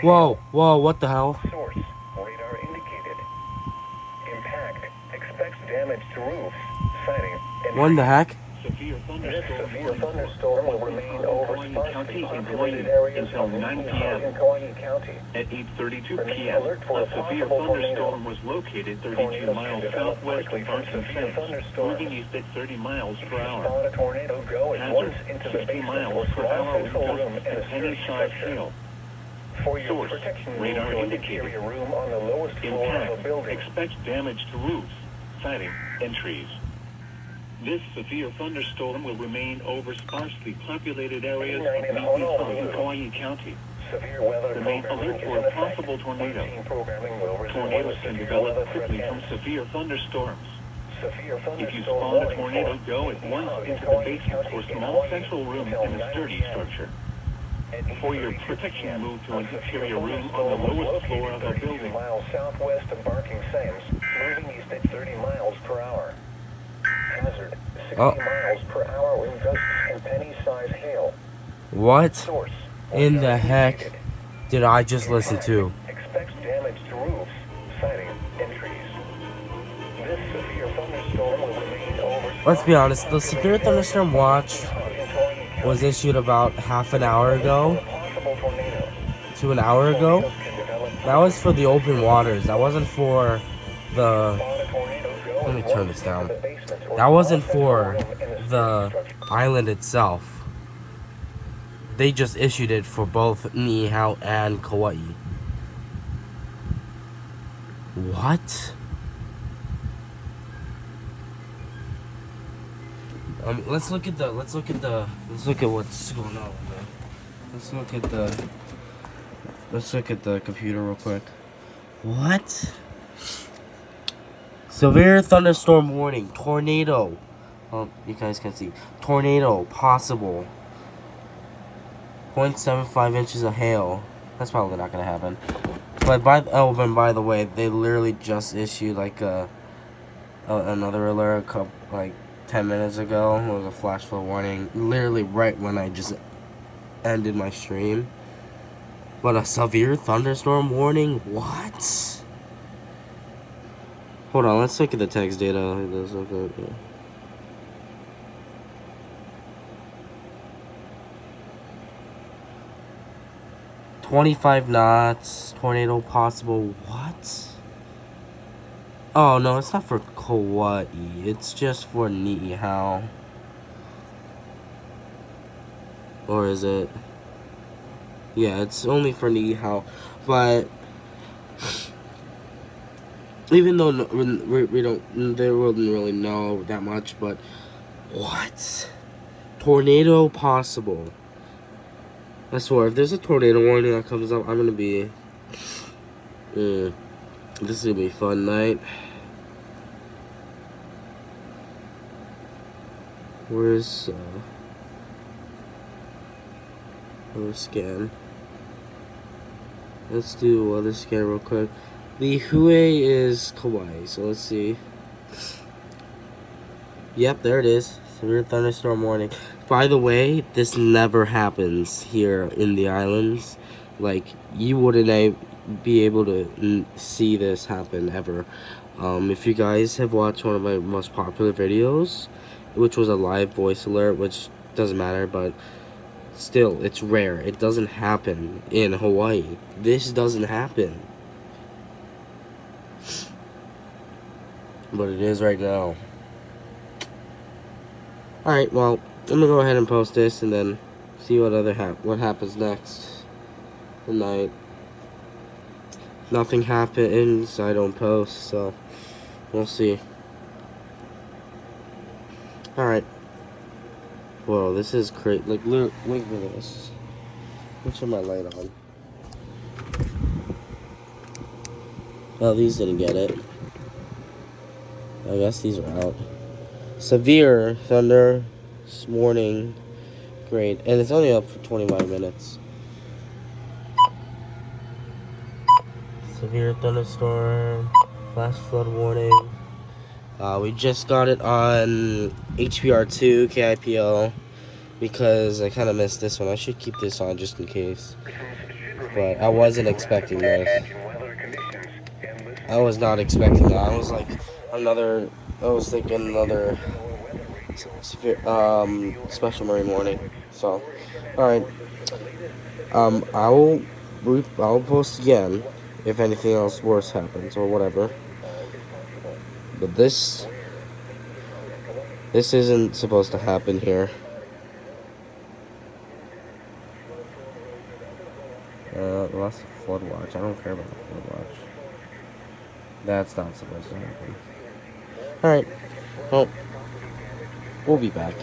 Whoa, whoa, what the hell? Source, radar indicated. Impact, expects damage to roofs, siding, and What in the heck? This severe thunderstorm will remain over sparsely populated areas until of 9 p.m. in Kauai County. At 8:32 Remain p.m., alert for a a severe possible thunderstorm tornado. was located 32 Tornadoes miles can develop southwest quickly of from Carson severe City, thunderstorms. moving east at 30 miles per hour. Spot a tornado go at once Hazard, into the 60 basement miles or per small hour central with room gusts in a and sturdy penny-sized structure. hail. For your Source, protection, move radar to an indicated. interior room on the lowest floor of a Impact, building. expects damage to roofs, siding, and trees. This severe thunderstorm will remain over sparsely populated areas of Niihau in Kauai County. Severe weather Remain programming alert is for in a effect. possible tornado. Routine programming will resume when Tornadoes the can severe develop weather threat quickly from ends. severe thunderstorms. Severe If thunderstorm you spot a warning tornado, for go at once Niihau in into the Kauai basement County or in small Hawaii central room until in a 9 sturdy p.m. structure. At For your 8:32 protection, p.m., move to an a severe interior room on thunderstorm the was lowest floor located of a 32 building. miles southwest of Barking Sands, moving east at 30 miles per hour. Hazard, 60 miles per hour wind gusts and penny-sized hail. What Source, in the radar heck indicated. did I just listen to? Expects damage to roofs, siding, and trees. This severe thunderstorm will remain over. Let's be honest, the severe thunderstorm watch was issued about half an hour ago to an hour ago. That was for the open waters. That wasn't for the... Let me turn this down. That wasn't for the island itself. They just issued it for both Niihau and Kauai. What? Let's look at what's going on. Let's look at the computer real quick. What? Severe thunderstorm warning. Tornado. Oh, you guys can see. Tornado possible. 0.75 inches of hail. That's probably not gonna happen. But by the way, they literally just issued like another alert like 10 minutes ago. It was a flash flood warning, literally right when I just ended my stream. But a severe thunderstorm warning? What? Hold on, let's look at the text data. Let's look at it. 25 knots, tornado possible. What? Oh no, it's not for Kauai. It's just for Niihau. Or is it? Yeah, it's only for Niihau. But even though we don't, they wouldn't really know that much. But what? Tornado possible. I swear, if there's a tornado warning that comes up, I'm gonna be. This is gonna be a fun night. Where's weather scan? Let's do weather scan real quick. The Hue is Kauai, so let's see. Yep, there it is. Severe thunderstorm warning. By the way, this never happens here in the islands. Like, you wouldn't be able to see this happen ever. If you guys have watched one of my most popular videos, which was a live voice alert, which doesn't matter, but still, it's rare. It doesn't happen in Hawaii. This doesn't happen. But it is right now. Alright, well, I'm gonna go ahead and post this and then see what happens next tonight. Nothing happens, I don't post, so we'll see. Alright. Whoa, this is crazy. Like, look at this. Let me turn my light on. Well, these didn't get it. I guess these are out. Severe thunder warning. Great. And it's only up for 25 minutes. Severe thunderstorm. Flash flood warning. We just got it on HPR2 KIPO because I kind of missed this one. I should keep this on just in case. but I wasn't expecting this. I was not expecting that. I was like I was thinking another special Marine warning. So, all right. I'll post again if anything else worse happens or whatever. But this isn't supposed to happen here. Lost flood watch. I don't care about the flood watch. That's not supposed to happen. All right. Well, we'll be back.